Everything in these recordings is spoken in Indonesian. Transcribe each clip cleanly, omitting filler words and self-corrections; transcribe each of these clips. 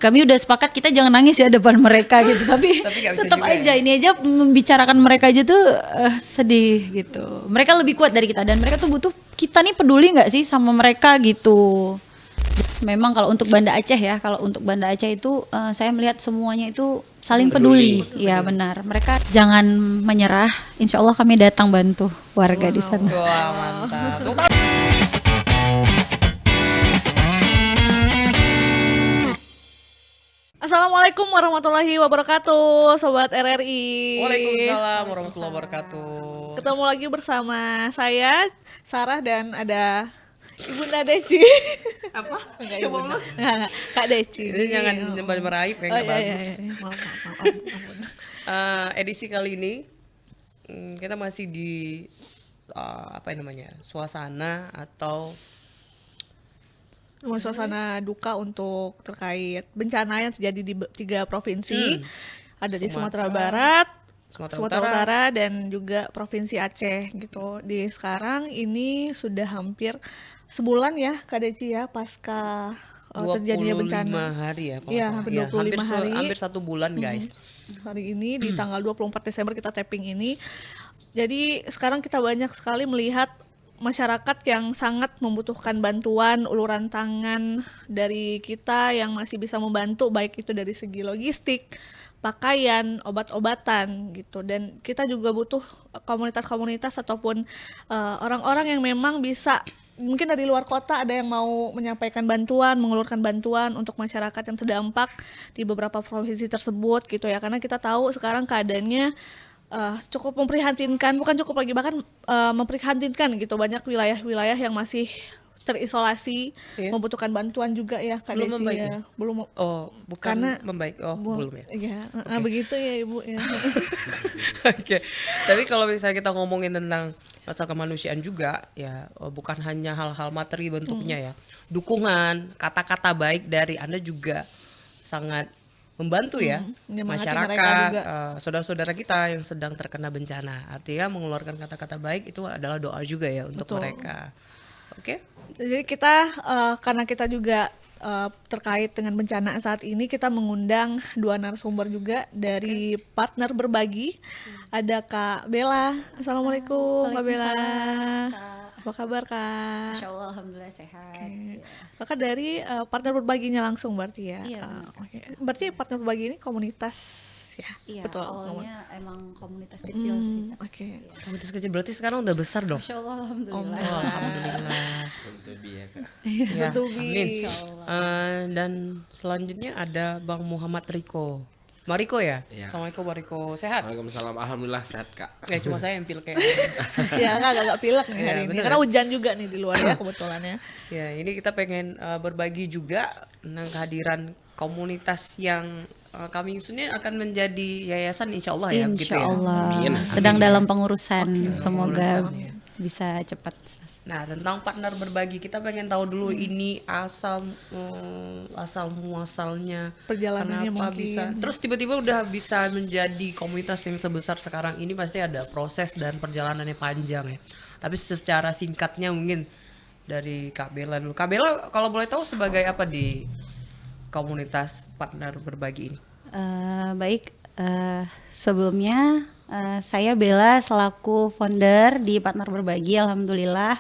kami udah sepakat kita jangan nangis ya depan mereka gitu, tapi nggak bisa tetap juga aja ya? ini aja membicarakan mereka aja tuh sedih gitu. Mereka lebih kuat dari kita dan mereka tuh butuh kita nih peduli nggak sih sama mereka gitu. Memang kalau untuk Banda Aceh ya, kalau untuk Banda Aceh itu saya melihat semuanya itu saling peduli. Ya benar. Mereka jangan menyerah. Insya Allah kami datang bantu warga di sana. Wah, mantap. Assalamualaikum warahmatullahi wabarakatuh, Sobat RRI. Waalaikumsalam warahmatullahi wabarakatuh. Ketemu lagi bersama saya, Sarah, dan ada Ibunda Deci. Apa? Enggak, Coba Ibunda. ulang. Enggak, Kak Deci. Ini jangan nyembah meraih, kayak nggak bagus. Iya. Maaf. Edisi kali ini kita masih di suasana atau Suasana duka untuk terkait bencana yang terjadi di 3 provinsi. Ada di Sumatera Barat, Sumatera Utara, dan juga Provinsi Aceh gitu. Di sekarang ini sudah hampir sebulan ya Kak Deci ya pasca terjadinya 25 bencana. hari ya kalau Iya, nggak hampir salah. 25 hari. Hampir 1 bulan guys. Hari ini di tanggal 24 Desember kita tapping ini. Jadi sekarang kita banyak sekali melihat masyarakat yang sangat membutuhkan bantuan, uluran tangan dari kita yang masih bisa membantu, baik itu dari segi logistik, pakaian, obat-obatan gitu. Dan kita juga butuh komunitas-komunitas ataupun orang-orang yang memang bisa, mungkin dari luar kota ada yang mau menyampaikan bantuan, mengeluarkan bantuan untuk masyarakat yang terdampak di beberapa provinsi tersebut gitu ya. Karena kita tahu sekarang keadaannya cukup memprihatinkan, bukan cukup lagi, bahkan memprihatinkan gitu. Banyak wilayah-wilayah yang masih terisolasi, membutuhkan bantuan juga ya Kak Belum Deci membaik ya. ya? Belum. Oh, bukan Karena membaik. Oh, belum ya. Iya, begitu ya Ibu ya. Oke. Tapi kalau misalnya kita ngomongin tentang masalah kemanusiaan juga ya, bukan hanya hal-hal materi bentuknya ya. Dukungan, kata-kata baik dari Anda juga sangat membantu ya menyemangati mereka masyarakat, juga. saudara-saudara kita yang sedang terkena bencana. Artinya mengeluarkan kata-kata baik itu adalah doa juga ya untuk Betul. mereka. Oke? Jadi kita karena kita juga terkait dengan bencana saat ini, kita mengundang 2 narasumber juga dari partner berbagi. Ada Kak Bella. Assalamualaikum Kak Bella. Apa kabar Kak? Insya Allah alhamdulillah sehat. Kakak dari partner berbaginya langsung berarti ya? Iya, Oke. Berarti partner berbagi ini komunitas ya? Iya, Betul. awalnya emang komunitas kecil sih. Kak. Oke. Komunitas kecil berarti sekarang udah besar dong. Masya Allah alhamdulillah. Oh, alhamdulillah. Iya, Ya, Setubi. amin. Dan selanjutnya ada Bang Muhammad Riko. Mariko ya? Iya. Assalamualaikum Mariko. Sehat? Waalaikumsalam, alhamdulillah sehat kak. Ya cuma saya yang pilek kayak. Ya agak pilek nih Iya, hari ini bener. karena hujan juga nih di luar ya kebetulan ya. Ya, ini kita pengen berbagi juga tentang kehadiran komunitas yang kami soon-nya akan menjadi yayasan insya Allah ya. begitu Insya ya? Allah. Amin. Sedang dalam pengurusan. Semoga pengurusan, ya. bisa cepat. Nah, tentang partner berbagi kita pengen tahu dulu ini asal muasalnya Perjalanannya kenapa mungkin. bisa terus tiba-tiba udah bisa menjadi komunitas yang sebesar sekarang ini. Pasti ada proses dan perjalanannya panjang ya. Tapi secara singkatnya mungkin dari Kak Bella dulu. Kak Bella kalau boleh tahu sebagai apa di komunitas partner berbagi ini? Baik, sebelumnya saya Bella selaku founder di Partner Berbagi. Alhamdulillah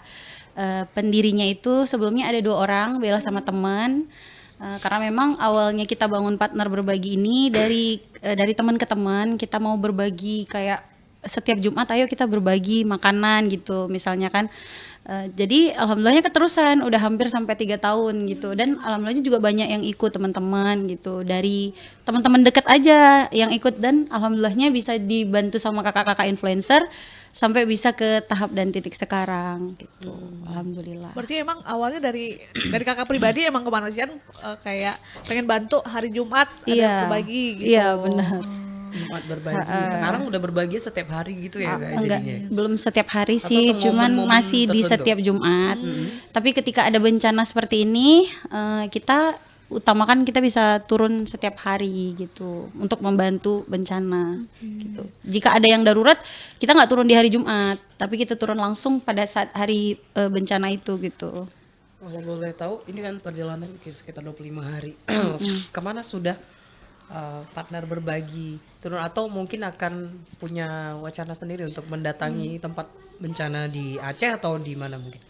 pendirinya itu sebelumnya ada 2 orang, Bella sama teman. Karena memang awalnya kita bangun Partner Berbagi ini dari teman ke teman. Kita mau berbagi kayak setiap Jumat ayo kita berbagi makanan gitu misalnya kan. Jadi alhamdulillahnya keterusan udah hampir sampai 3 tahun gitu, dan alhamdulillahnya juga banyak yang ikut teman-teman gitu, dari teman-teman dekat aja yang ikut, dan alhamdulillahnya bisa dibantu sama kakak-kakak influencer sampai bisa ke tahap dan titik sekarang gitu. Alhamdulillah. Berarti emang awalnya dari kakak pribadi emang kemanusiaan kayak pengen bantu hari Jumat ada berbagi gitu. Iya benar. Jumat berbagi. Sekarang udah berbagi setiap hari gitu ya Kak, Enggak, jadinya. belum setiap hari Atau sih, ke cuman momen-momen masih di tertentu? setiap Jumat. Tapi ketika ada bencana seperti ini, kita utamakan kita bisa turun setiap hari gitu untuk membantu bencana gitu. Jika ada yang darurat, kita nggak turun di hari Jumat, tapi kita turun langsung pada saat hari bencana itu gitu. Kalau boleh tahu, ini kan perjalanan sekitar 25 hari. Kemana sudah partner berbagi turun atau mungkin akan punya wacana sendiri untuk mendatangi tempat bencana di Aceh atau di mana mungkin?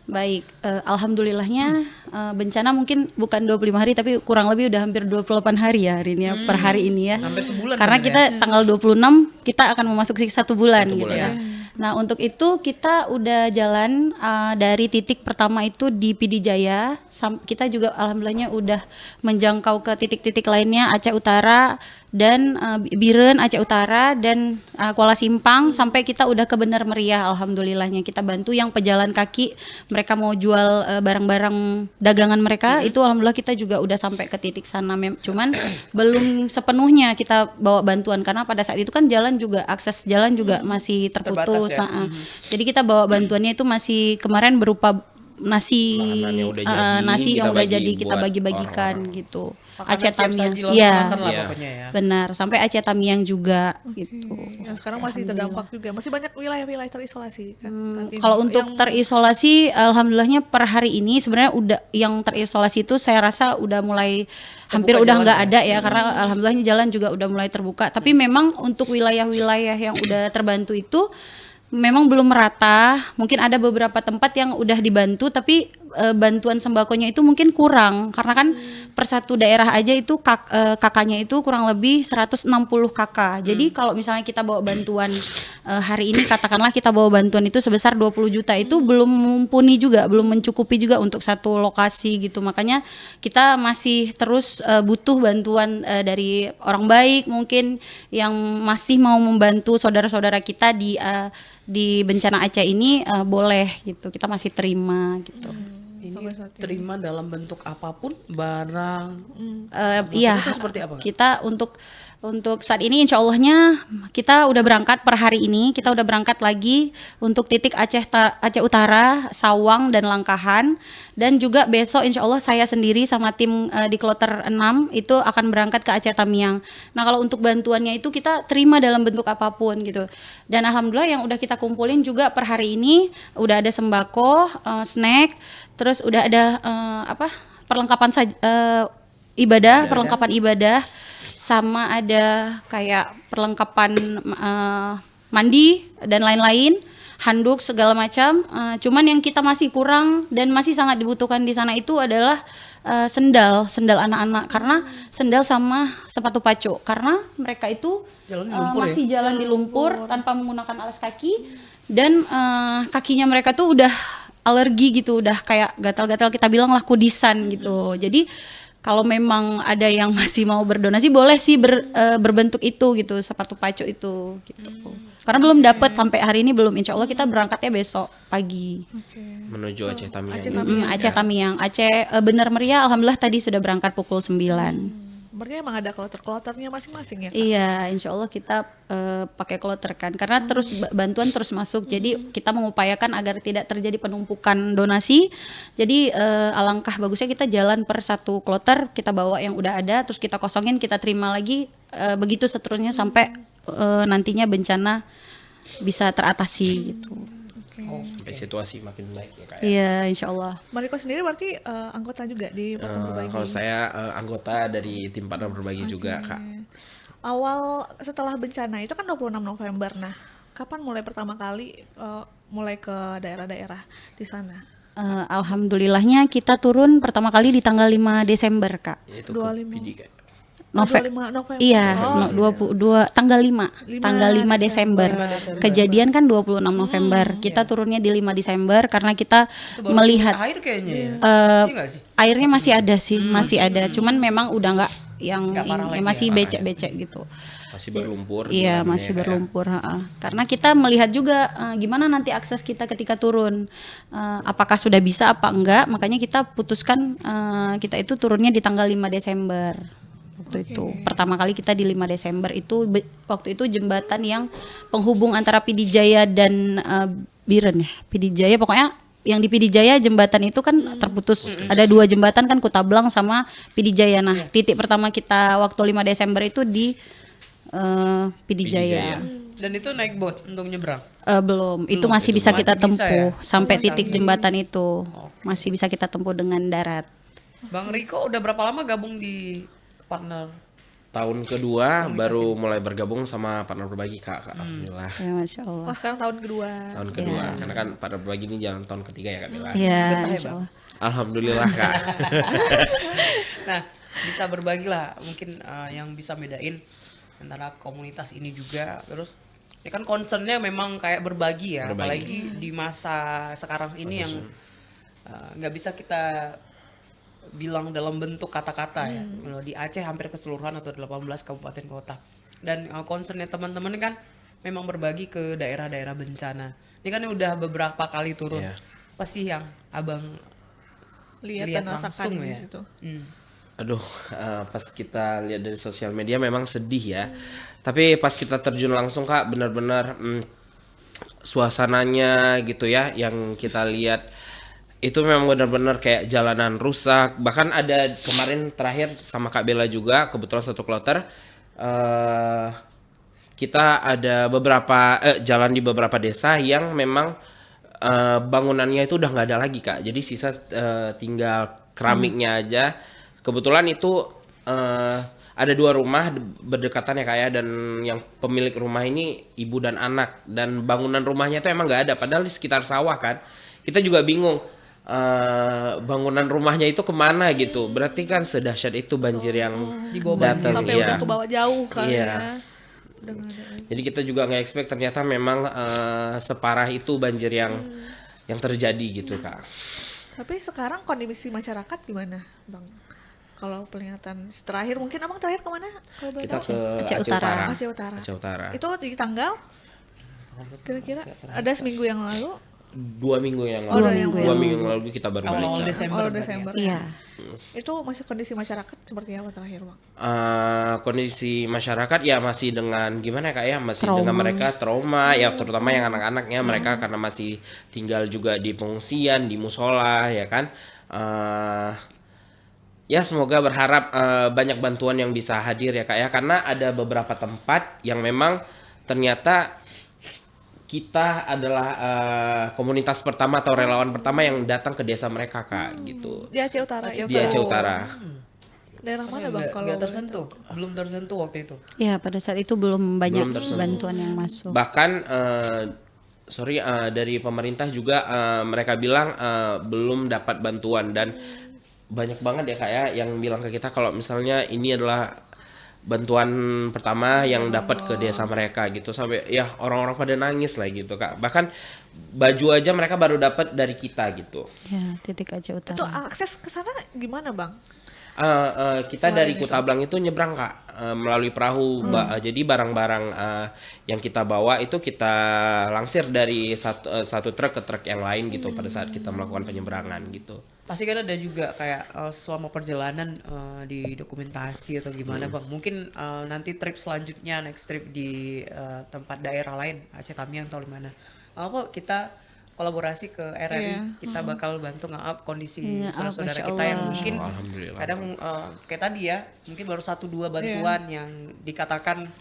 Baik, alhamdulillahnya bencana mungkin bukan 25 hari tapi kurang lebih udah hampir 28 hari ya hari ini ya, per hari ini ya. Hampir sebulan Karena bener kita tanggal 26 kita akan memasuki 1 bulan Satu gitu bulan, ya. ya. Nah, untuk itu kita udah jalan dari titik pertama itu di Pidijaya, kita juga alhamdulillahnya udah menjangkau ke titik-titik lainnya Aceh Utara dan Biren Aceh Utara dan Kuala Simpang sampai kita udah ke Benar Meriah. Alhamdulillahnya kita bantu yang pejalan kaki, mereka mau jual barang-barang dagangan mereka itu alhamdulillah kita juga udah sampai ke titik sana. Cuman belum sepenuhnya kita bawa bantuan karena pada saat itu kan jalan juga akses jalan juga masih terputus. Terbatas ya? Jadi kita bawa bantuannya itu masih kemarin berupa nasi Makanan yang udah jadi, nasi kita yang udah bagi jadi kita buat bagi-bagikan orang-orang. gitu. Makanan Aceh siap Tamiang. saji langsung Iya. makan lah Iya. pokoknya ya. Benar, sampai Aceh Tamiang juga gitu. Yang sekarang masih terdampak juga, masih banyak wilayah-wilayah terisolasi kan. Tadi Kalau untuk yang- terisolasi, alhamdulillahnya per hari ini sebenarnya udah yang terisolasi itu saya rasa udah mulai hampir udah jalan nggak ya? ada ya karena alhamdulillahnya jalan juga udah mulai terbuka. Tapi memang untuk wilayah-wilayah yang udah terbantu itu memang belum merata. Mungkin ada beberapa tempat yang udah dibantu tapi bantuan sembakonya itu mungkin kurang karena kan per satu daerah aja itu kakaknya itu kurang lebih 160 kakak. Jadi kalau misalnya kita bawa bantuan hari ini katakanlah kita bawa bantuan itu sebesar 20 juta itu belum mumpuni juga, belum mencukupi juga untuk satu lokasi gitu. Makanya kita masih terus butuh bantuan dari orang baik mungkin yang masih mau membantu saudara-saudara kita di bencana Aceh ini boleh gitu. Kita masih terima gitu. Ini terima dalam bentuk apapun barang. Iya, itu seperti apa, Kak? kita untuk saat ini insya Allahnya kita udah berangkat per hari ini, kita udah berangkat lagi untuk titik Aceh Utara, Sawang dan Langkahan dan juga besok insya Allah saya sendiri sama tim di kloter 6 itu akan berangkat ke Aceh Tamiang. Nah kalau untuk bantuannya itu kita terima dalam bentuk apapun gitu dan alhamdulillah yang udah kita kumpulin juga per hari ini udah ada sembako, snack, terus udah ada perlengkapan ibadah, perlengkapan ibadah, sama ada kayak perlengkapan mandi dan lain-lain, handuk segala macam. Cuman yang kita masih kurang dan masih sangat dibutuhkan di sana itu adalah sendal anak-anak karena sendal sama sepatu pacu karena mereka itu Jalan di lumpur masih jalan di lumpur tanpa menggunakan alas kaki dan kakinya mereka tuh udah alergi gitu, udah kayak gatal-gatal kita bilang lah kudisan gitu. Jadi kalau memang ada yang masih mau berdonasi boleh sih berbentuk itu gitu, sepatu pacu itu gitu. Karena belum dapat sampai hari ini belum, insya Allah kita berangkatnya besok pagi. Menuju Aceh Tamiang. Aceh Tamiang, Aceh Benar Meriah alhamdulillah tadi sudah berangkat pukul 9. Berarti emang ada kloter-kloternya masing-masing ya, Kak? Iya, insya Allah kita pakai kloter kan, karena terus bantuan terus masuk. Jadi kita mengupayakan agar tidak terjadi penumpukan donasi. Jadi alangkah bagusnya kita jalan per satu kloter, kita bawa yang udah ada, terus kita kosongin, kita terima lagi, begitu seterusnya sampai nantinya bencana bisa teratasi gitu. Sampai situasi makin baik ya, Kak. Iya, insya Allah. Mariko sendiri berarti anggota juga di Partner Berbagi. Kalau saya anggota dari tim partner berbagi juga, Kak. Awal setelah bencana itu kan 26 November. Nah, kapan mulai pertama kali mulai ke daerah-daerah di sana? Alhamdulillahnya kita turun pertama kali di tanggal 5 Desember, Kak. Yaitu 25. PD, Kak. 25 November. Iya, Oh, 22 tanggal 5 Desember. Kejadian kan 26 November. Kita turunnya di 5 Desember karena kita Itu baru melihat surut air kayaknya ya. Iya nggak sih? airnya masih ada sih, masih ada. Cuman memang udah nggak yang Nggak parah lagi masih ya. becek-becek gitu. Masih berlumpur. Iya, namanya, masih Kak, ya. berlumpur. Karena kita melihat juga gimana nanti akses kita ketika turun, apakah sudah bisa apa enggak. Makanya kita putuskan kita itu turunnya di tanggal 5 Desember. Waktu itu pertama kali kita di 5 Desember itu waktu itu jembatan yang penghubung antara Pidijaya dan Biren ya. Pidijaya pokoknya yang di Pidijaya jembatan itu kan terputus. Ada 2 jembatan kan, Kutablang sama Pidijaya. Nah, titik pertama kita waktu 5 Desember itu di Pidijaya. Dan itu naik boat untuk nyebrang. Belum, itu Belum, masih itu bisa masih kita bisa tempuh ya? sampai Masih titik bisa. jembatan itu. Masih bisa kita tempuh dengan darat. Bang Riko udah berapa lama gabung di partner? Tahun kedua Komunitas baru mulai bergabung sama partner berbagi Kak. Alhamdulillah. Ya, Masya Allah. Wah, sekarang tahun kedua. Tahun kedua, karena kan partner berbagi ini jalan tahun ketiga ya Kak Bella. Ya, Betah ya, Insya Bang? Allah. Alhamdulillah Kak. Nah, bisa berbagi lah mungkin yang bisa bedain antara komunitas ini juga. Terus ini kan concernnya memang kayak berbagi ya, Berbagi. apalagi di masa sekarang ini yang nggak bisa kita bilang dalam bentuk kata-kata ya. Kalau di Aceh hampir keseluruhan atau 18 kabupaten kota. Dan concernnya teman-teman kan memang berbagi ke daerah-daerah bencana. Ini kan udah beberapa kali turun. Iya. Apa sih yang abang Lihat lihat dan rasakan langsung di ya? situ. Aduh, pas kita lihat dari sosial media memang sedih ya. Tapi pas kita terjun langsung Kak, benar-benar suasananya gitu ya, yang kita lihat itu memang benar-benar kayak jalanan rusak. Bahkan ada kemarin terakhir sama Kak Bella juga, kebetulan satu kloter, kita ada beberapa jalan di beberapa desa yang memang bangunannya itu udah nggak ada lagi Kak. Jadi sisa tinggal keramiknya aja. Kebetulan itu ada 2 rumah berdekatan ya Kak ya, dan yang pemilik rumah ini ibu dan anak, dan bangunan rumahnya itu emang nggak ada. Padahal di sekitar sawah kan. Kita juga bingung bangunan rumahnya itu kemana gitu. Berarti kan sedahsyat itu banjir yang Dibawa datang. Sampai Iya. udah ke bawah jauh kali Iya. ya. Udah nggak ada lagi. Jadi kita juga nggak expect ternyata memang separah itu banjir yang terjadi gitu Kak. Tapi sekarang kondisi masyarakat gimana, Bang? Kalau peringatan terakhir, mungkin abang terakhir kemana? Kalau boleh Kita tahu? ke Aceh Utara. Aceh Utara. Aceh Utara. Itu di tanggal? Kira-kira ada seminggu yang lalu? 2 minggu yang Oh, lalu. dua minggu 2 minggu yang lalu kita baru balik. awal-awal Kak. Desember. Awal berarti ya? Desember. Iya. Itu masih kondisi masyarakat seperti apa terakhir, Bang? Kondisi masyarakat ya masih dengan gimana ya Kak ya, masih Trauma. dengan mereka trauma ya, terutama yang anak-anaknya, mereka karena masih tinggal juga di pengungsian, di musola ya kan. Ya semoga berharap banyak bantuan yang bisa hadir ya Kak ya, karena ada beberapa tempat yang memang ternyata kita adalah komunitas pertama atau relawan pertama yang datang ke desa mereka Kak gitu. Di Aceh Utara. Aceh itu. Di Aceh Utara. Daerah mana, Bang? Nggak- Kalau nggak boleh tersentuh, belum tersentuh waktu itu. Ya, pada saat itu belum banyak Belum tersentuh. bantuan yang masuk. Bahkan dari pemerintah juga mereka bilang belum dapat bantuan, dan banyak banget ya Kak ya yang bilang ke kita kalau misalnya ini adalah bantuan pertama yang dapat ke desa mereka gitu, sampai ya orang-orang pada nangis lah gitu Kak. Bahkan baju aja mereka baru dapat dari kita gitu. Ya, titik Aceh Itu Utara. akses ke sana gimana, Bang? Kita dari Kutablang itu nyebrang Kak, melalui perahu. Jadi barang-barang yang kita bawa itu kita langsir dari satu truk ke truk yang lain gitu pada saat kita melakukan penyeberangan gitu. Pasti kan ada juga kayak selama perjalanan di dokumentasi atau gimana Bang. Mungkin nanti trip selanjutnya, next trip di tempat daerah lain, Aceh Tamiang atau di mana. Apa kita kolaborasi ke RRI, Iya. kita bakal bantu nge-up kondisi Iya, saudara-saudara Masya kita yang Allah. mungkin Oh, alhamdulillah. kadang kayak tadi ya, mungkin baru 1-2 bantuan yang dikatakan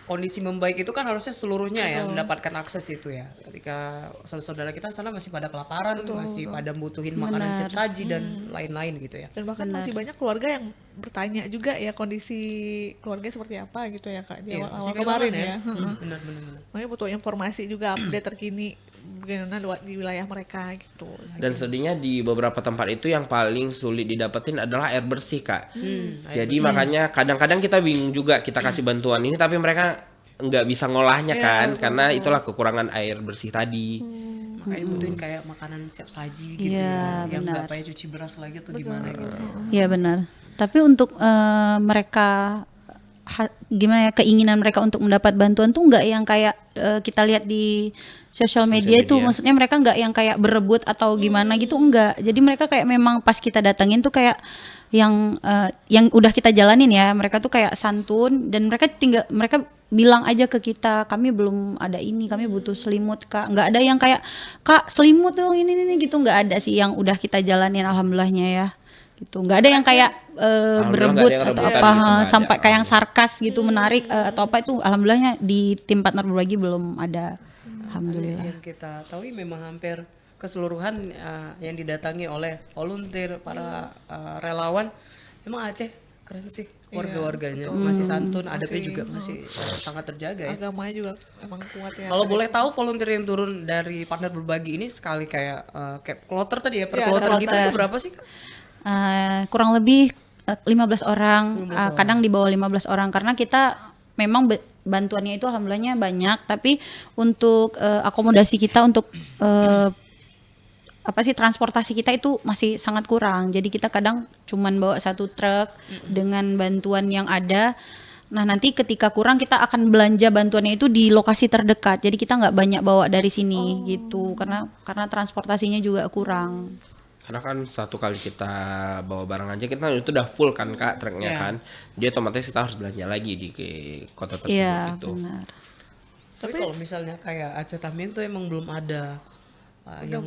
kondisi membaik itu kan harusnya seluruhnya ya mendapatkan akses itu ya. Ketika saudara-saudara kita sana masih pada kelaparan, masih pada butuhin makanan siap saji dan lain-lain gitu ya. Dan bahkan masih banyak keluarga yang bertanya juga ya kondisi keluarga seperti apa gitu ya Kak di Iya, awal-awal masih kemarin kehilangan ya. Heeh. Benar-benar. Makanya butuh informasi juga update terkini bagaimana di wilayah mereka gitu. Dan sedihnya di beberapa tempat itu yang paling sulit didapetin adalah air bersih Kak. Jadi makanya kadang-kadang kita bingung juga, kita kasih bantuan ini tapi mereka nggak bisa ngolahnya Iya, kan, betul, karena itulah kekurangan air bersih tadi. Makanya butuhin kayak makanan siap saji gitu Iya, ya. Yang benar. nggak payah cuci beras lagi atau gimana gitu. Ya benar. Tapi untuk mereka gimana ya, keinginan mereka untuk mendapat bantuan tuh nggak yang kayak kita lihat di sosial media itu, media. maksudnya mereka nggak yang kayak berebut atau gimana gitu, enggak. Jadi mereka kayak memang pas kita datengin tuh kayak yang udah kita jalanin ya, mereka tuh kayak santun dan mereka bilang aja ke kita, kami belum ada ini, kami butuh selimut Kak. Nggak ada yang kayak Kak selimut dong ini gitu, nggak ada sih, yang udah kita jalanin alhamdulillahnya ya gitu. Nggak ada yang kayak Alhamdulillah berebut nggak ada yang atau rebutan apa, gitu, nggak ada. sampai kayak yang sarkas gitu menarik atau apa itu alhamdulillahnya di tim partner berbagi belum ada. Alhamdulillah. Yang kita tahu memang hampir keseluruhan yang didatangi oleh volunteer para relawan, emang Aceh keren sih warga-warganya, masih santun, adabnya juga masih sangat terjaga ya. Agamanya juga emang kuat ya. Kalau boleh tahu volunteer yang turun dari partner berbagi ini sekali kayak kloter tadi ya, per Iya, kloter gitu kloter. itu berapa sih Kak? Kurang lebih 15 orang, kadang di bawah 15 orang karena kita memang bantuannya itu alhamdulillahnya banyak, tapi untuk akomodasi kita untuk apa sih transportasi kita itu masih sangat kurang. Jadi kita kadang cuman bawa satu truk dengan bantuan yang ada. Nah nanti ketika kurang kita akan belanja bantuannya itu di lokasi terdekat. Jadi kita nggak banyak bawa dari sini gitu karena transportasinya juga kurang. Karena kan satu kali kita bawa barang aja kita itu udah full kan Kak truknya Iya. kan. Dia otomatis kita harus belanja lagi di kota tersebut Iya gitu. benar. Tapi kalau misalnya kayak Aceh Tamin tuh emang belum ada yang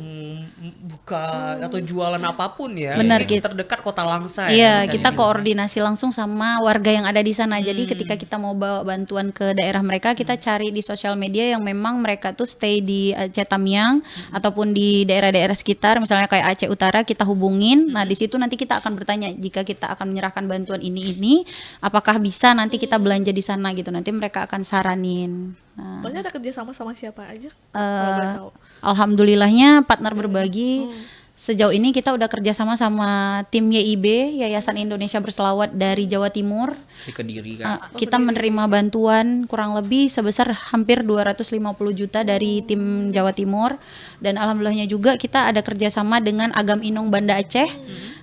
buka atau jualan apapun ya. Benar, Ini terdekat Kota Langsa ya. Iya, bisa kita dibilang. koordinasi langsung sama warga yang ada di sana. Jadi ketika kita mau bawa bantuan ke daerah mereka, kita cari di sosial media yang memang mereka tuh stay di Aceh Tamiang ataupun di daerah-daerah sekitar, misalnya kayak Aceh Utara, kita hubungin. Nah, di situ nanti kita akan bertanya jika kita akan menyerahkan bantuan ini, apakah bisa nanti kita belanja di sana gitu. Nanti mereka akan saranin. Nah, Berarti ada kerja sama siapa aja? Kalau boleh tahu. alhamdulillahnya partner berbagi sejauh ini kita udah kerjasama sama tim YIB Yayasan Indonesia Berselawat dari Jawa Timur. Di Kediri kan. Kita menerima bantuan kurang lebih sebesar hampir 250 juta dari tim Jawa Timur dan alhamdulillahnya juga kita ada kerjasama dengan Agam Inong Banda Aceh.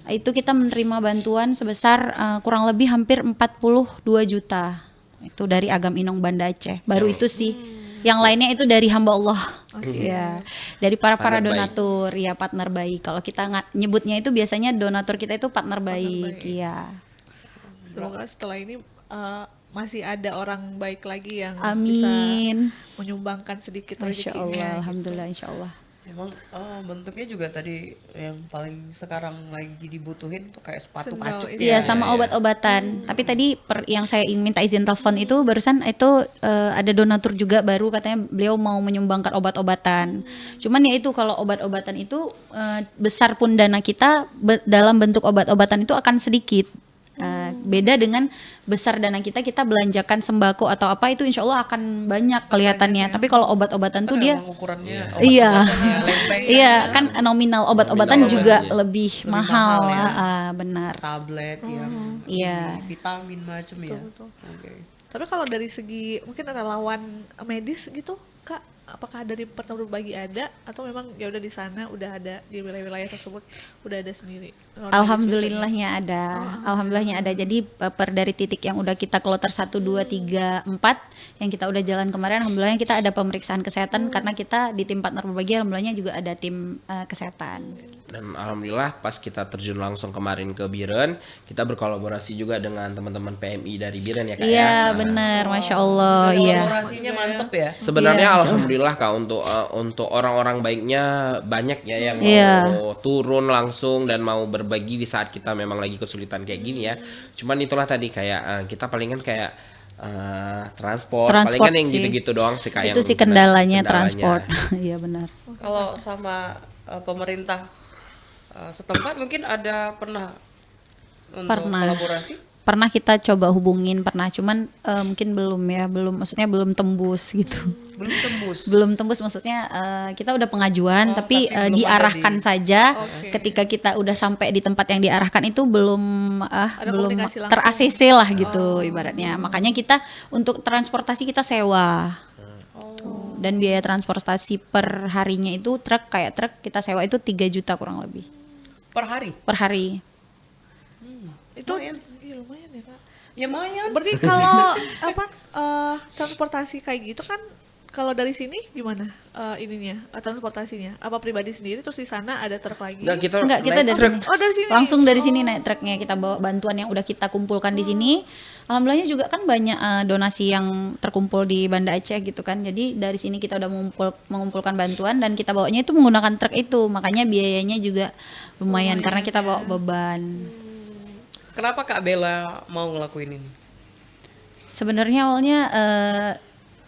Itu kita menerima bantuan sebesar kurang lebih hampir 42 juta. Itu dari Agam Inong Banda Aceh. Baru itu sih. Yang lainnya itu dari hamba Allah. Ya, dari para Partner baik. donatur, ya partner baik. Kalau kita nyebutnya itu biasanya donatur kita itu partner baik, iya. Semoga setelah ini masih ada orang baik lagi yang bisa Amin. menyumbangkan sedikit Masya rezekinya. Allah, gitu. alhamdulillah, insya Allah. Emang bentuknya juga tadi yang paling sekarang lagi dibutuhin tuh kayak sepatu Sendal pacut itu. Iya, ya. sama obat-obatan. Tapi tadi yang saya ingin minta izin telepon itu barusan itu ada donatur juga baru katanya beliau mau menyumbangkan obat-obatan. Cuman ya itu kalau obat-obatan itu besar pun dana kita dalam bentuk obat-obatan itu akan sedikit. Beda dengan besar dana kita belanjakan sembako atau apa itu insya Allah akan banyak kelihatannya. Tapi kalau obat-obatan tuh dia Emang ukurannya Iya. obat-obatannya lempeng iya kan nominal obat-obatan Nominal juga obatnya. lebih Lebih mahal, mahal ya. benar. tablet yang Iya. vitamin macam ya. Betul. Oke. Tapi kalau dari segi mungkin relawan medis gitu, Kak, apakah dari partner berbagi ada atau memang ya udah di sana udah ada di wilayah-wilayah tersebut udah ada sendiri? relawan medis Alhamdulillahnya ada. Alhamdulillahnya ada. Jadi dari titik yang udah kita kloter 1 2 3 4 yang kita udah jalan kemarin alhamdulillahnya kita ada pemeriksaan kesehatan karena kita di tim partner berbagi alhamdulillahnya juga ada tim kesehatan. Dan alhamdulillah pas kita terjun langsung kemarin ke Biren, kita berkolaborasi juga dengan teman-teman PMI dari Biren ya Kak ya. Iya, benar. Masya Allah, iya. Kolaborasinya mantep ya. Sebenarnya Iya, alhamdulillah Kak untuk orang-orang baiknya banyak ya yang mau Iya. turun langsung dan mau berbagi di saat kita memang lagi kesulitan kayak gini ya. Cuman itulah tadi kayak kita palingan kayak transport Transport palingan yang sih. gitu-gitu doang sih kayak Itu yang sih kendalanya transport. Iya, benar. Kalau sama pemerintah setempat mungkin ada pernah untuk Pernah. kolaborasi? Pernah kita coba hubungin, mungkin belum ya, maksudnya belum tembus gitu. Belum tembus. Belum tembus maksudnya kita udah pengajuan tapi tapi belum diarahkan ada saja. Oke. Ketika kita udah sampai di tempat yang diarahkan itu belum komunikasi langsung. ter-ACC lah gitu ibaratnya. Makanya kita untuk transportasi kita sewa. Tuh. Dan biaya transportasi per harinya itu truk kita sewa itu 3 juta kurang lebih Per hari? per hari. Itu Lumayan. iya lumayan ya, Kak. Ya lumayan. Berarti kalau transportasi kayak gitu kan kalau dari sini gimana transportasinya? Apa pribadi sendiri terus di sana ada truk lagi? Enggak, kita Enggak, kita naik dari truk. sini. Oh, dari sini. Langsung dari sini naik truknya kita bawa bantuan yang udah kita kumpulkan di sini. Alhamdulillahnya juga kan banyak donasi yang terkumpul di Banda Aceh gitu kan. Jadi dari sini kita udah mengumpulkan bantuan dan kita bawanya itu menggunakan truk itu. Makanya biayanya juga lumayan karena kita bawa beban. Kenapa Kak Bella mau ngelakuin ini? Sebenarnya awalnya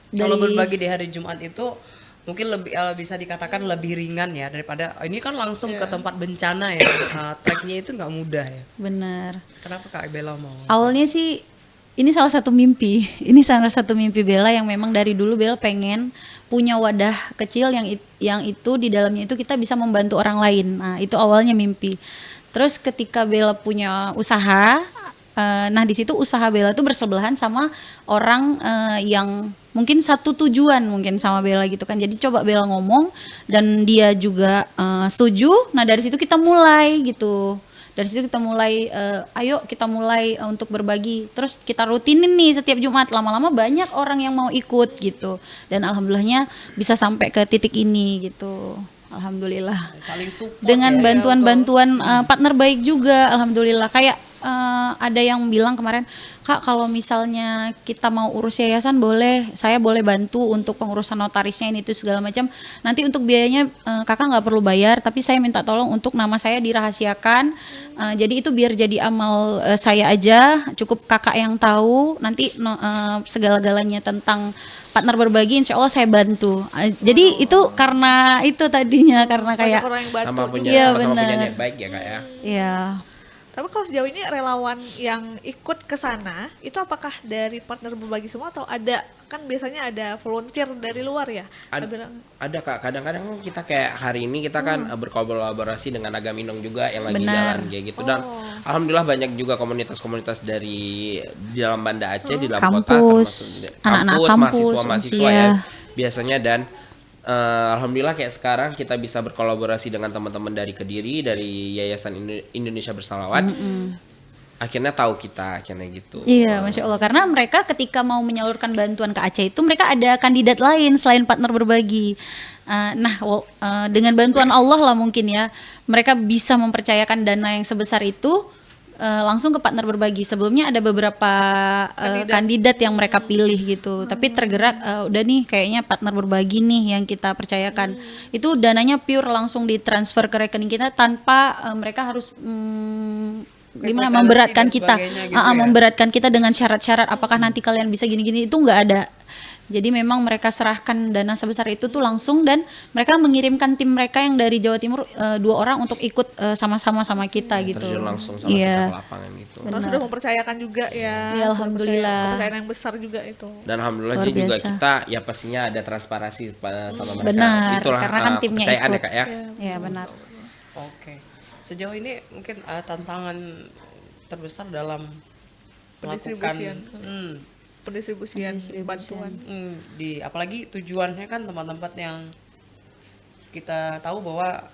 Kalau dari berbagi di hari Jumat itu mungkin lebih bisa dikatakan lebih ringan ya daripada ini kan langsung ke tempat bencana ya. Treknya itu nggak mudah ya. benar. Kenapa Kak Bella mau? Awalnya sih ini salah satu mimpi. Ini salah satu mimpi Bella yang memang dari dulu Bella pengen punya wadah kecil yang itu di dalamnya itu kita bisa membantu orang lain. Nah, itu awalnya mimpi. Terus ketika Bella punya usaha, nah di situ usaha Bella tuh bersebelahan sama orang yang mungkin satu tujuan mungkin sama Bella gitu kan. Jadi coba Bella ngomong dan dia juga setuju. Nah dari situ kita mulai gitu. Dari situ kita mulai, ayo kita mulai untuk berbagi. Terus kita rutinin nih setiap Jumat. Lama-lama banyak orang yang mau ikut gitu. Dan alhamdulillahnya bisa sampai ke titik ini gitu. Alhamdulillah. Saling support Dengan ya. bantuan-bantuan partner baik juga, alhamdulillah. Kayak ada yang bilang kemarin, Kak kalau misalnya kita mau urus yayasan boleh, saya boleh bantu untuk pengurusan notarisnya ini itu segala macam. Nanti untuk biayanya kakak nggak perlu bayar, tapi saya minta tolong untuk nama saya dirahasiakan. Jadi itu biar jadi amal saya aja, cukup kakak yang tahu. Nanti segala-galanya tentang partner berbagi, insya Allah saya bantu. Jadi itu karena itu tadinya karena Banyak kayak orang yang bantu Sama punya Iya, sama-sama punya benar. niat baik ya Kak ya. ya. Tapi kalau sejauh ini relawan yang ikut ke sana itu apakah dari partner berbagi semua atau ada, kan biasanya ada volunteer dari luar ya? Ad- Ada- Ada Kak, kadang-kadang kita kayak hari ini kita kan berkolaborasi dengan Agaminong juga yang lagi Benar. jalan kayak gitu, dan alhamdulillah banyak juga komunitas-komunitas di dalam Banda Aceh, di dalam kota, Kampus, termasuk anak-anak kampus, kampus, mahasiswa-mahasiswa usia. ya biasanya, dan alhamdulillah kayak sekarang kita bisa berkolaborasi dengan teman-teman dari Kediri, dari Yayasan Indonesia Bersalawat. Akhirnya tahu kita akhirnya gitu. Iya, Masya Allah. Karena mereka ketika mau menyalurkan bantuan ke Aceh itu mereka ada kandidat lain selain partner berbagi. Dengan bantuan Allah lah mungkin ya, mereka bisa mempercayakan dana yang sebesar itu langsung ke partner berbagi. Sebelumnya ada beberapa kandidat yang mereka pilih gitu, tapi tergerak udah nih kayaknya partner berbagi nih yang kita percayakan. Itu dananya pure langsung ditransfer ke rekening kita tanpa mereka harus gimana Kekuatan memberatkan dan kita, sebagainya gitu ya. memberatkan kita dengan syarat-syarat apakah nanti kalian bisa gini-gini, itu nggak ada. Jadi memang mereka serahkan dana sebesar itu tuh langsung, dan mereka mengirimkan tim mereka yang dari Jawa Timur 2 orang untuk ikut sama-sama sama kita gitu. Terjun langsung sama kita Iya. ke lapangan gitu. Karena sudah mempercayakan juga ya. Iya, Sudah alhamdulillah. Kepercayaan yang besar juga itu. Dan alhamdulillah Luar jadi juga biasa. kita ya pastinya ada transparansi sama mereka. Benar, Itulah karena kan timnya kepercayaan ya ikut. Kak ya. Iya benar. Oke. Sejauh ini mungkin tantangan terbesar dalam melakukan Pendistribusian. Pendistribusian bantuan. di apalagi tujuannya kan tempat-tempat yang kita tahu bahwa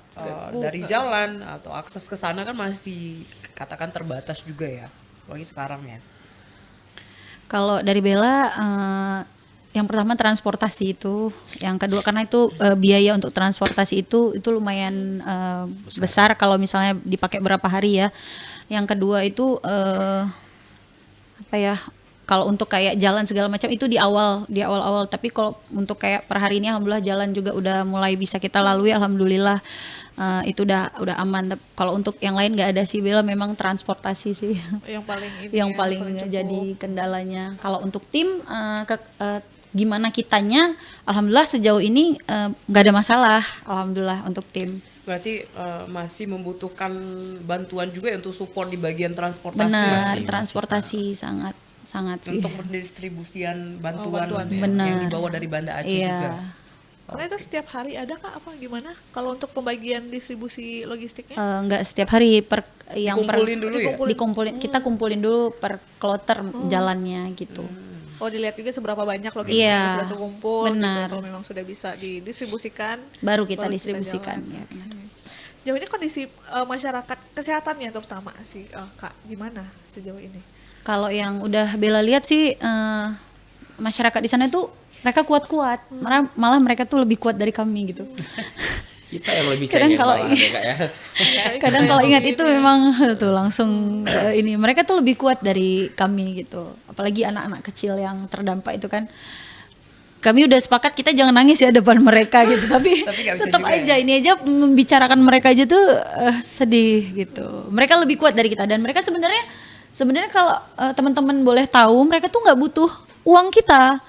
dari jalan atau akses ke sana kan masih katakan terbatas juga ya, apalagi sekarang ya. Kalau dari Bella yang pertama transportasi itu, yang kedua karena itu biaya untuk transportasi itu lumayan besar kalau misalnya dipakai berapa hari ya. Yang kedua itu apa ya? Kalau untuk kayak jalan segala macam itu di awal-awal, tapi kalau untuk kayak per hari ini alhamdulillah jalan juga udah mulai bisa kita lalui, alhamdulillah itu udah aman. Kalau untuk yang lain nggak ada sih Bella, memang transportasi sih Yang paling ini yang ya, paling cukup. jadi kendalanya. Kalau untuk tim gimana kitanya, alhamdulillah sejauh ini nggak ada masalah, alhamdulillah untuk tim. Berarti masih membutuhkan bantuan juga ya untuk support di bagian transportasi. Benar, pasti, transportasi sangat sih. Untuk pendistribusian bantuan, bantuan ya. yang Benar. dibawa dari Banda Aceh Iya. juga. Karena itu setiap hari ada Kak apa gimana? Kalau untuk pembagian distribusi logistiknya? Nggak setiap hari Dikumpulin dulu ya? dikumpulin, kita kumpulin dulu per kloter jalannya gitu. Oh, dilihat juga seberapa banyak logistik Iya, yang sudah terkumpul. benar. Gitu. Kalau memang sudah bisa didistribusikan, Baru kita baru distribusikan jalan. ya benar. Sejauh ini kondisi masyarakat kesehatannya terutama sih Kak, gimana sejauh ini? Kalau yang udah Bella lihat sih masyarakat di sana tuh mereka kuat-kuat, malah mereka tuh lebih kuat dari kami gitu. Kita yang lebih Kadang cengeng kalau malah ya Kak ya. Kadang kalau ingat itu memang tuh langsung ini mereka tuh lebih kuat dari kami gitu. Apalagi anak-anak kecil yang terdampak itu kan. Kami udah sepakat kita jangan nangis ya depan mereka gitu, tapi nggak bisa tetap juga aja ini aja membicarakan mereka aja tuh sedih gitu. Mereka lebih kuat dari kita, dan mereka sebenarnya sebenarnya kalau teman-teman boleh tahu, mereka tuh nggak butuh uang kita.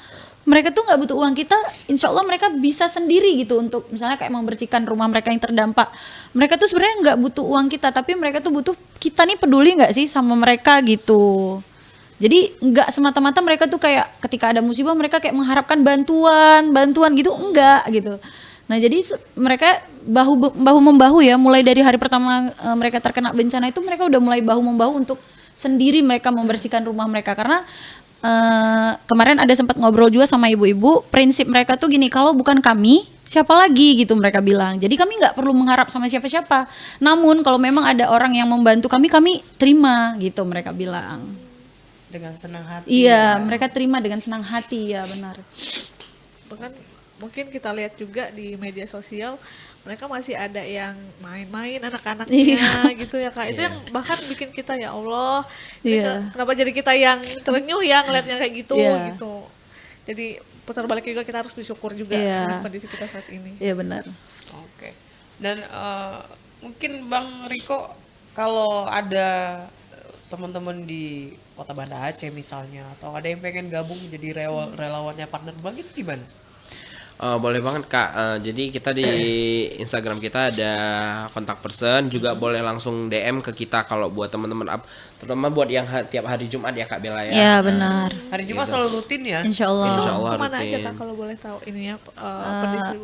Mereka tuh nggak butuh uang kita, insya Allah mereka bisa sendiri gitu untuk misalnya kayak membersihkan rumah mereka yang terdampak. Mereka tuh sebenarnya nggak butuh uang kita, tapi mereka tuh butuh kita nih peduli nggak sih sama mereka gitu. Jadi nggak semata-mata mereka tuh kayak ketika ada musibah mereka kayak mengharapkan bantuan gitu, enggak gitu. Nah jadi mereka bahu membahu ya, mulai dari hari pertama mereka terkena bencana itu mereka udah mulai bahu membahu untuk sendiri mereka membersihkan rumah mereka. Karena kemarin ada sempat ngobrol juga sama ibu-ibu, prinsip mereka tuh gini, kalau bukan kami siapa lagi gitu mereka bilang. Jadi kami nggak perlu mengharap sama siapa-siapa, namun kalau memang ada orang yang membantu kami terima gitu mereka bilang. Dengan senang hati. Iya, mereka terima dengan senang hati, ya benar. Bahkan mungkin kita lihat juga di media sosial mereka masih ada yang main-main anak-anaknya gitu ya Kak. Itu yang bahkan bikin kita ya Allah, ini kenapa jadi kita yang terenyuh ya ngeliatnya kayak gitu gitu. Jadi putar balik juga kita harus bersyukur juga dengan kondisi kita saat ini. Iya benar. Oke. Dan mungkin Bang Riko, kalau ada teman-teman di Kota Banda Aceh misalnya, atau ada yang pengen gabung jadi relawannya Partner Bank, itu gimana? Boleh banget Kak. Jadi kita di Instagram kita ada kontak person, juga boleh langsung DM ke kita kalau buat teman-teman terutama buat yang tiap hari Jumat ya Kak Bella ya. Iya benar. Hari Jumat selalu rutin ya? Insya Allah. Itu Allah kemana aja rutin. Kak kalau boleh tahu ininya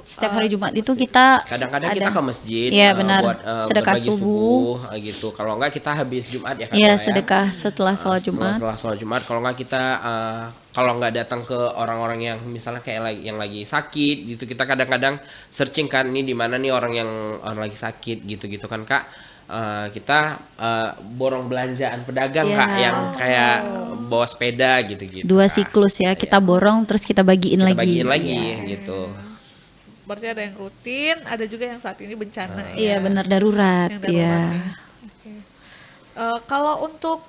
Setiap hari Jumat itu kita Kadang-kadang kita ke masjid Iya, benar. buat Sedekah berbagi subuh. gitu. Kalau enggak kita habis Jumat ya Kak Iya Bella ya. sedekah setelah sholat Jumat. Setelah sholat Jumat, kalau nggak kita kalau nggak datang ke orang-orang yang misalnya kayak yang lagi sakit gitu, kita kadang-kadang searching kan ini di mana nih orang lagi sakit gitu kan Kak. Kita borong belanjaan pedagang Kak yang kayak bawa sepeda gitu-gitu. 2 siklus ya, kita borong terus kita bagiin Kita lagi. bagiin lagi gitu. Berarti ada yang rutin, ada juga yang saat ini bencana Iya benar, darurat. yang darurat Iya. ya. Oke. Kalau untuk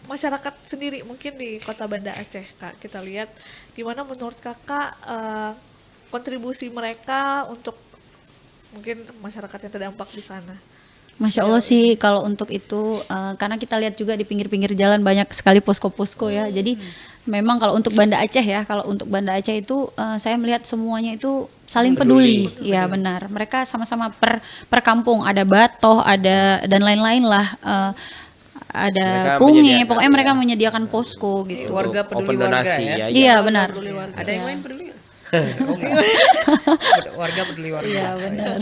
masyarakat sendiri mungkin di Kota Banda Aceh Kak, kita lihat gimana menurut Kakak kontribusi mereka untuk mungkin masyarakat yang terdampak di sana. Masya Allah sih kalau untuk itu karena kita lihat juga di pinggir-pinggir jalan banyak sekali posko-posko ya. Jadi memang kalau untuk Banda Aceh ya, kalau untuk Banda Aceh itu saya melihat semuanya itu saling peduli. Iya benar. Mereka sama-sama per kampung, ada batoh, ada dan lain-lain lah. Ada Mereka punge, menyediakan, pokoknya ya. mereka menyediakan posko gitu. Warga peduli Open warga donasi ya? Iya benar. Ada yang lain peduli nggak? Oh, enggak. Warga peduli warga. Iya benar.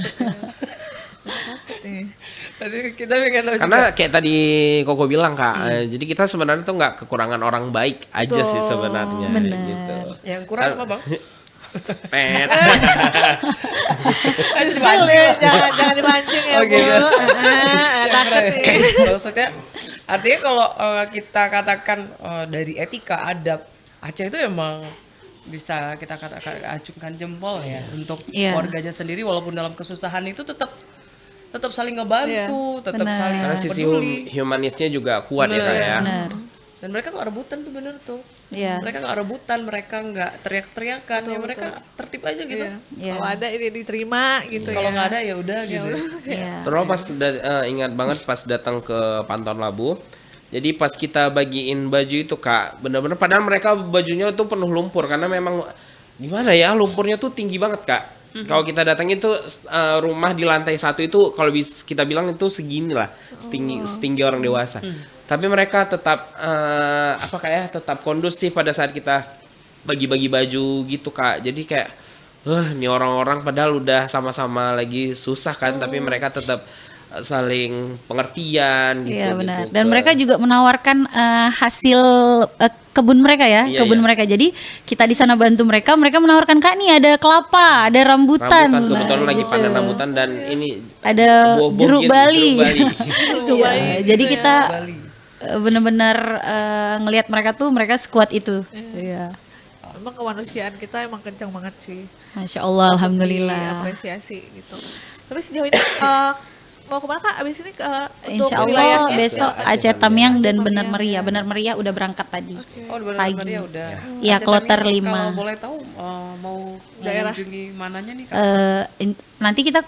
Tadi kita pengen tahu Karena kayak tadi Koko bilang Kak, jadi kita sebenarnya tuh nggak kekurangan orang baik aja sih sebenarnya Bener. gitu. yang kurang apa Bang? Pet. Boleh, jangan dipancing ya Oh, Bu. gitu. Takut nih. Maksudnya artinya kalau kita katakan dari etika adab Aceh itu emang bisa kita katakan acungkan jempol ya untuk Iya. warganya sendiri, walaupun dalam kesusahan itu tetap saling ngebantu, tetap benar. saling Karena sisi peduli. humanisnya juga kuat ya Kak ya. Benar. Dan mereka nggak rebutan tuh, bener tuh. Iya. Mereka nggak rebutan, mereka nggak teriak-teriakan, ya mereka tertib aja gitu. Iya. Iya. Kalau ada ini diterima gitu Kalau ya. nggak ada ya udah gitu. Iya. Terus pas ingat banget pas datang ke Pantun Labu. Jadi pas kita bagiin baju itu Kak, bener-bener padahal mereka bajunya tuh penuh lumpur karena memang gimana ya, lumpurnya tuh tinggi banget Kak. Kalau kita datang itu rumah di lantai 1 itu kalau kita bilang itu segini lah, setinggi orang dewasa. Tapi mereka tetap tetap kondusif pada saat kita bagi-bagi baju gitu Kak. Jadi kayak ini orang-orang padahal udah sama-sama lagi susah kan, tapi mereka tetap saling pengertian gitu. Iya benar. gitu. Dan mereka juga menawarkan hasil kebun mereka ya, Iya, kebun iya. mereka. Jadi kita di sana bantu mereka, mereka menawarkan Kak nih ada kelapa, ada rambutan. kebetulan lagi gitu. panen rambutan dan ini Ada buah-buah jeruk gitu, Bali. jeruk Bali. Iya, jadi kita benar-benar ngelihat mereka tuh mereka sekuat itu. Iya. Emang kemanusiaan kita emang kencang banget sih. Masya Allah, alhamdulillah. Apresiasi gitu. Tapi sejauh ini mau kemana Kak? Abis ini untuk Insya wilayahnya? Allah besok Aceh Aceh Tamiang dan Aceh Benar Tamiang, Meriah. Benar Meriah udah berangkat tadi. Oh, di Pagi. Maria udah. Iya, Aceh kloter Tamiang, 5. Kalau boleh tahu mau Daerah. mengunjungi mananya nih Kak? Nanti kita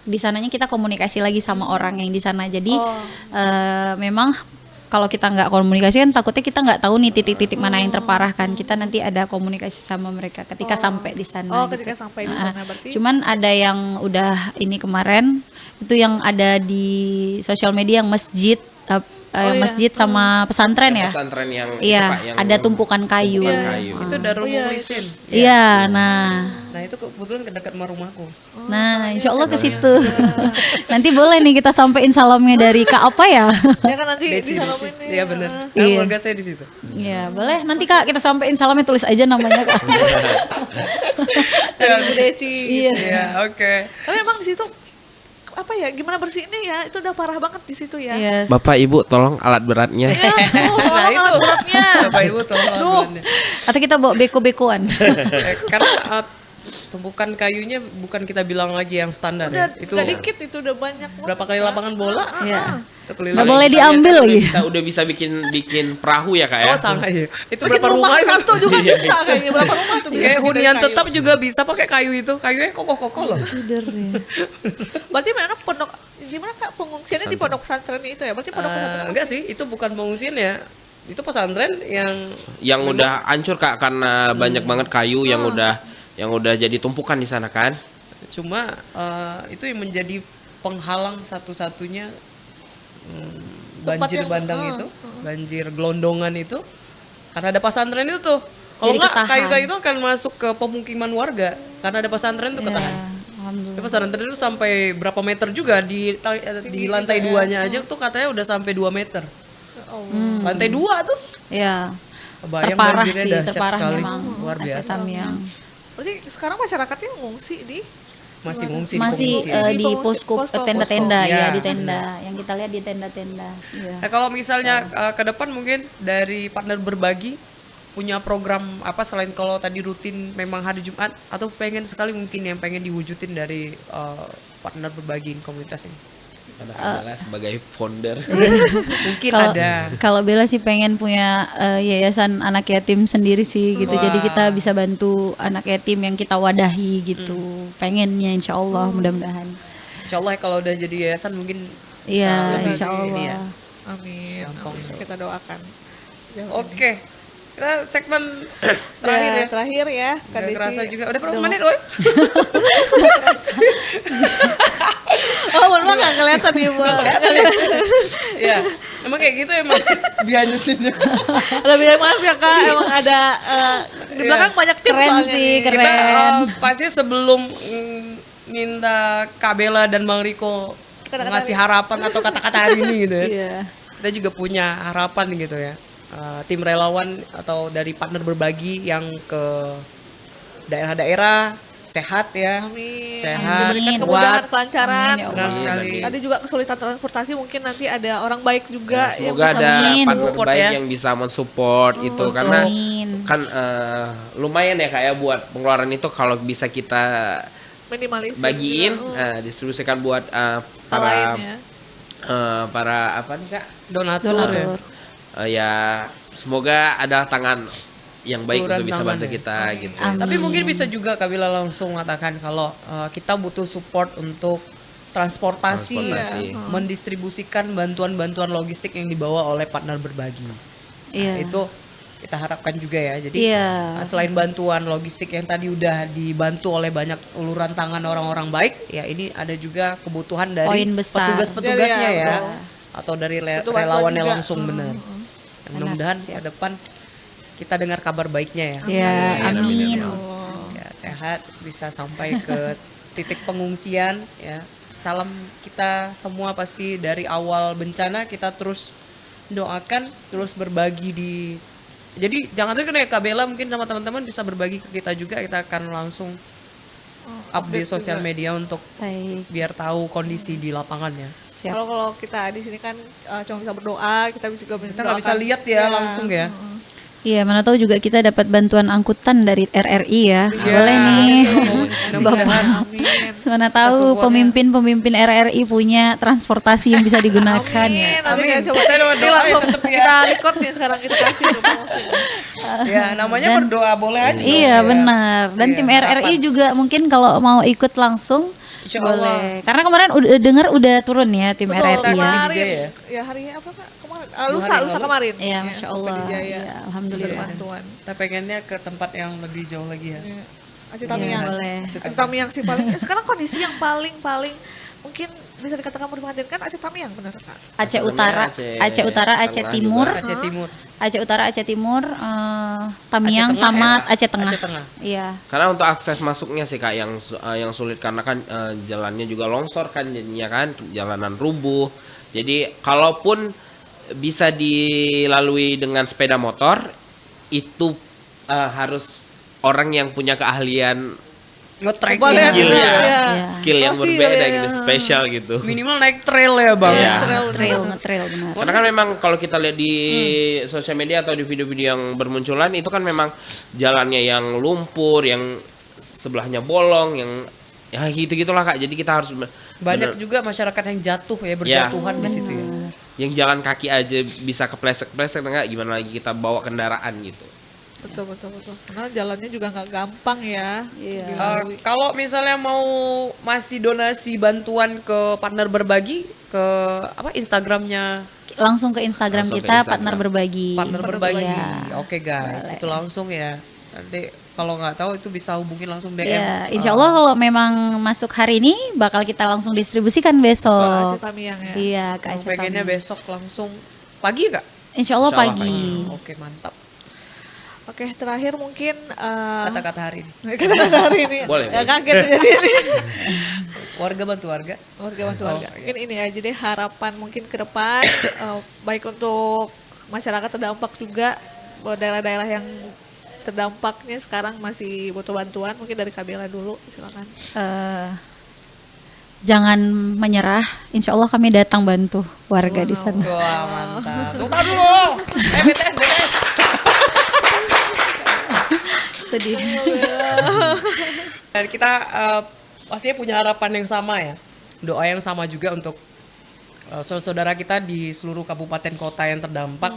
di sananya kita komunikasi lagi sama orang yang di sana. Jadi memang kalau kita nggak komunikasi kan takutnya kita nggak tahu nih titik-titik mana yang terparah kan. Kita nanti ada komunikasi sama mereka ketika sampai di sana. Oh, ketika sampai di sana berarti. Cuman ada yang udah ini kemarin itu yang ada di sosial media yang masjid masjid sama pesantren ya. Pesantren yang Iya, itu, Pak, yang ada tumpukan kayu. tumpukan kayu. Itu Darul Mukhlisin. Iya, nah. Nah, itu kebetulan dekat sama rumahku. Nah, insya Allah ke situ. Nanti boleh nih kita sampein salamnya dari Kak apa ya? Ya kan nanti Deci. disalamin nih. Iya benar. Iya. Keluarga saya di situ. Iya, boleh. Nanti Kak kita sampein salamnya, tulis aja namanya Kak. Dari Ibu Deci. Iya. Iya, oke. Tapi emang di situ apa ya, gimana bersihinnya ya, itu udah parah banget di situ ya. Yes. Bapak Ibu tolong alat beratnya. Ya, Nah, itu. alat beratnya. Bapak Ibu tolong alatnya. Atau kita bawa beko-bekoan. Karena tumpukan kayunya bukan kita bilang lagi yang standar Udah, ya. Itu udah dikit itu udah banyak banget. berapa kali lapangan bola? Iya. Itu keliling. Nggak boleh diambil lagi. Udah bisa bikin perahu ya Kak ya. Oh, sangat ya. Itu Bikin berapa rumah itu? satu juga bisa kayaknya, berapa rumah tuh bisa Kayak bikin hunian dari kayu. tetap juga bisa pakai kayu itu. Kayunya kokoh-kokoh loh. Tidur ya. Berarti mana pondok, gimana Kak pengungsiannya di pondok pesantren itu ya? Berarti pondok pesantren Enggak sih, itu bukan pengungsian ya. Itu pesantren Yang udah hancur Kak karena banyak banget kayu yang udah jadi tumpukan di sana kan. cuma itu yang menjadi penghalang satu-satunya banjir yang- bandang itu, banjir gelondongan itu, karena ada pesantren itu tuh. Kalau Jadi nggak ketahan. kayu-kayu itu akan masuk ke pemukiman warga karena ada pesantren tuh ketahan. Alhamdulillah. Tapi pesantren itu sampai berapa meter juga di lantai duanya aja tuh katanya udah sampai 2 meter. Lantai 2 tuh. Ya. Bayang Terparah banjirnya sih, dahsyat terparah sekali. memang. Luar Aceh biasa. Samyang. Berarti sekarang masyarakatnya ngungsi di Masih ngungsi di Masih pengungsian. di Di pengungsi- posko posko. tenda-tenda Posko. ya, Iya. di tenda. Yang kita lihat di tenda-tenda. Iya. Nah, kalau misalnya ke depan mungkin dari partner berbagi punya program apa selain kalau tadi rutin memang hari Jumat atau pengen sekali mungkin yang pengen diwujudin dari partner berbagi komunitas ini. Ada Bella sebagai founder. Mungkin Kalau ada. kalau Bella sih pengen punya yayasan anak yatim sendiri sih gitu. Jadi kita bisa bantu anak yatim yang kita wadahi gitu. Pengennya insya Allah mudah-mudahan. Insya Allah kalau udah jadi yayasan mungkin Iya, lebih insya ini ya. Allah. amin, Gampang. amin. Kita doakan. Oke. Kita segmen terakhir ya. Terakhir ya, Kak Nggak Deci. kerasa juga. Udah berapa Aduh. menit, Woy? Oh, bener nggak kelihatan nih, Bu. Ya, emang kayak gitu emang behind the scene. Ada bilang maaf ya Kak, emang ada di belakang banyak tim Keren soalnya sih, nih. keren. Kita pasti sebelum minta Kak Bella dan Bang Riko Kata-kata ngasih harapan atau kata-kata hari ini gitu ya. Iya. Kita juga punya harapan gitu ya. Tim relawan atau dari partner berbagi yang ke daerah-daerah sehat ya. Amin. Sehat, Diberikan Amin. kemudahan, kuat. kelancaran. Amin, ya Benar Allah. sekali. Tadi juga kesulitan transportasi mungkin nanti ada orang baik juga yang Semoga bisa ada Amin. partner Support baik ya. yang bisa mensupport itu karena Amin. kan lumayan ya Kak ya buat pengeluaran itu kalau bisa kita minimalisir bagiin juga. distribusikan buat Hal para lainnya. para apa nih Kak? Donatur, Donatur. ya. Ya semoga ada tangan yang baik Uluran untuk bisa tangan bantu ya. kita gitu. Amin. Tapi mungkin bisa juga Kak Bella langsung mengatakan kalau kita butuh support untuk transportasi, Transportasi. mendistribusikan bantuan-bantuan logistik yang dibawa oleh partner berbagi. Iya. Nah, itu kita harapkan juga ya. Jadi Iya. selain bantuan logistik yang tadi udah dibantu oleh banyak uluran tangan orang-orang baik, ya ini ada juga kebutuhan dari Poin besar. petugas-petugasnya Iya, ya, betul. atau dari Butuh bantuan relawannya juga. langsung benar. Dan mudah-mudahan siap. ke depan kita dengar kabar baiknya ya. Ya, amin. Ya, sehat bisa sampai ke titik pengungsian ya. Salam kita semua pasti dari awal bencana kita terus doakan, terus berbagi di. Jadi jangan tuh kayak Kak Bella mungkin sama teman-teman bisa berbagi ke kita juga, kita akan langsung up di sosial media untuk Baik. biar tahu kondisi di lapangan ya. Siap. Kalau kita di sini kan cuma bisa berdoa, kita juga Kita nggak bisa lihat ya langsung ya. Iya, mana tahu juga kita dapat bantuan angkutan dari RRI ya. Boleh nih. Mudah-mudahan Mana tahu pemimpin-pemimpin RRI punya transportasi yang bisa digunakan Amin. ya. Nanti Amin. kita coba Kita doa ini ya langsung tetep ya. kita record nih sekarang kita kasih ke promosi. ya namanya berdoa boleh aja. dong, Iya, ya. benar. Dan Iya, tim RRI juga mungkin kalau mau ikut langsung Insya boleh. Karena kemarin udah dengar udah turun ya tim Betul, RRI ya. kemarin. DJ ya? Ya hari apa Kak? Kemarin lusa kemarin. Iya, Ya, Masya sampai Allah. di Jaya. Iya, Dari alhamdulillah. bantuan. Kita pengennya ke tempat yang lebih jauh lagi ya. Iya. Aceh Iya, Tamiang. boleh. Aceh Tamiang sih paling. Sekarang kondisi yang paling mungkin bisa dikatakan memprihatinkan Aceh Tamiang, benar Kak? Aceh Utara, Aceh Utara, Aceh Tengah Timur, juga. Aceh Timur. Aceh Utara, Aceh Timur, Tamiang Aceh Tengah sama ya? Aceh Tengah. Aceh Tengah. Iya. Karena untuk akses masuknya sih Kak yang sulit karena kan jalannya juga longsor kan jadinya kan, jalanan rubuh. Jadi kalaupun bisa dilalui dengan sepeda motor itu harus orang yang punya keahlian Nge-track Boleh, skill iya. ya, Iya. skill yang Pasti, berbeda iya. gitu, spesial gitu. Minimal naik trail ya bang. Iya. Ngetrail benar. Karena kan memang kalau kita lihat di sosial media atau di video-video yang bermunculan itu kan memang jalannya yang lumpur, yang sebelahnya bolong, yang ya gitu-gitulah Kak. Jadi kita harus Banyak bener- juga masyarakat yang jatuh ya, berjatuhan di situ ya. yang jalan kaki aja bisa kepleset-kepleset enggak gimana lagi kita bawa kendaraan gitu. Betul. Karena jalannya juga nggak gampang ya. Iya. Kalau misalnya mau masih donasi bantuan ke partner berbagi ke apa Instagramnya Langsung ke Instagram Langsung ke kita Instagram. partner berbagi. partner berbagi. Iya. Oke guys, itu langsung ya. Nanti kalau nggak tahu itu bisa hubungin langsung DM. Ya, insya Allah kalau memang masuk hari ini bakal kita langsung distribusikan Aceh besok. Tamiang ya. Iya, ke Kalau Aceh pengennya Tamiang. besok langsung pagi Kak? Insya Allah Insya Allah pagi. Oke mantap. Oke, terakhir mungkin Kata-kata hari ini. kata hari ini. Boleh, Ya boleh. kaget jadi ini. Warga bantu warga. Warga bantu warga. Oh, Mungkin ini aja deh harapan mungkin ke depan baik untuk masyarakat terdampak juga buat daerah-daerah yang terdampaknya sekarang masih butuh bantuan, mungkin dari Kabela dulu silakan. Jangan menyerah. Insya Allah kami datang bantu warga di sana. Wah mantap. Tunggu dulu. BTS. Sedih. Dan kita pastinya punya harapan yang sama ya. Doa yang sama juga untuk saudara-saudara kita di seluruh kabupaten kota yang terdampak.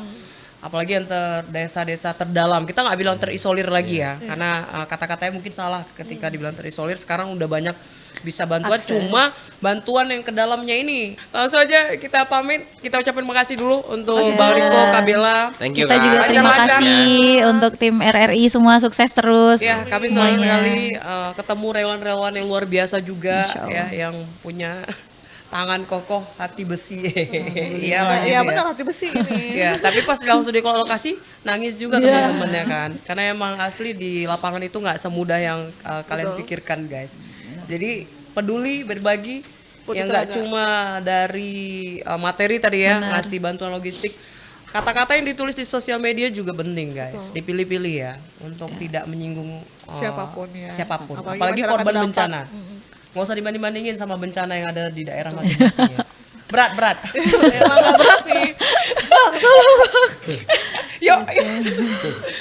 Apalagi yang desa-desa terdalam. Kita nggak bilang terisolir lagi ya. Karena kata-katanya mungkin salah ketika dibilang terisolir. Sekarang udah banyak bisa bantuan. Akses. Cuma bantuan yang ke dalamnya ini. Langsung aja kita pamit. Kita ucapin makasih dulu untuk Iya. Bang Riko, Kabela. Thank you Kita Kak. juga terima Lancar-lancar. kasih untuk tim RRI semua sukses terus. Ya, kami senang sekali ketemu relawan-relawan yang luar biasa juga Insya Allah. ya, yang punya tangan kokoh, hati besi. Iya lah Iya gitu benar ya. hati besi ini. Ya, tapi pas langsung di lokasi nangis juga teman-temannya kan. Karena emang asli di lapangan itu nggak semudah yang kalian pikirkan, guys. Jadi peduli, berbagi, Butuh yang nggak tenaga. cuma dari materi tadi ya, ngasih bantuan logistik. Kata-kata yang ditulis di sosial media juga penting, guys. Dipilih-pilih ya untuk tidak menyinggung Siapapun ya. siapapun. Apalagi Apalagi masyarakat korban terdampak. bencana. Nggak usah dibanding-bandingin sama bencana yang ada di daerah masing-masing ya. Berat. Emang gak berat nih. Yuk.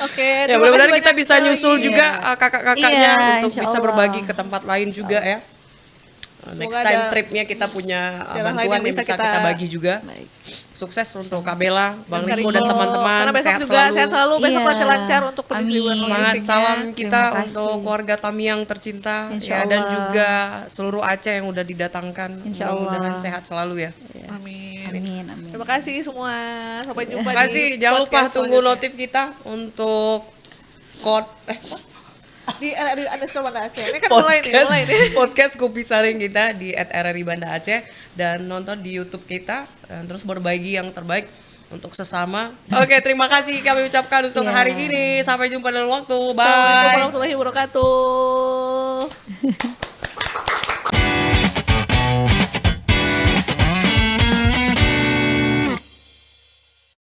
Oke, Ya terima mudah-mudahan kasih kita banyak bisa sekali. nyusul juga kakak-kakaknya Iya, untuk insya bisa Allah. berbagi ke tempat lain juga ya. Next Semoga time ada tripnya kita punya daerah lain bantuan yang yang bisa bisa kita kita- bagi juga. Sukses untuk Kabela, Bang Kak Riko dan Riko. teman-teman. Karena besok Sehat juga sehat selalu. Besok Iya. lancar untuk pendistribusian Amin. Semangat, logistiknya. salam kita Terima kasih. untuk keluarga Tamiang tercinta Insya ya, dan Allah. juga seluruh Aceh yang udah didatangkan. Insya Mudah-mudahan Allah. sehat selalu ya. Amin. Amin. Terima kasih semua. Sampai jumpa Terima kasih. di Jangan lupa podcast tunggu selanjutnya. notif kita untuk kode Di RRI_Banda Aceh. Ini kan mulai nih. podcast Kopi Saring kita di @RRI Banda Aceh dan nonton di YouTube kita dan terus berbagi yang terbaik untuk sesama. Oke, terima kasih kami ucapkan untuk Iya. hari ini. Sampai jumpa dalam waktu. Assalamualaikum Bye. warahmatullahi wabarakatuh.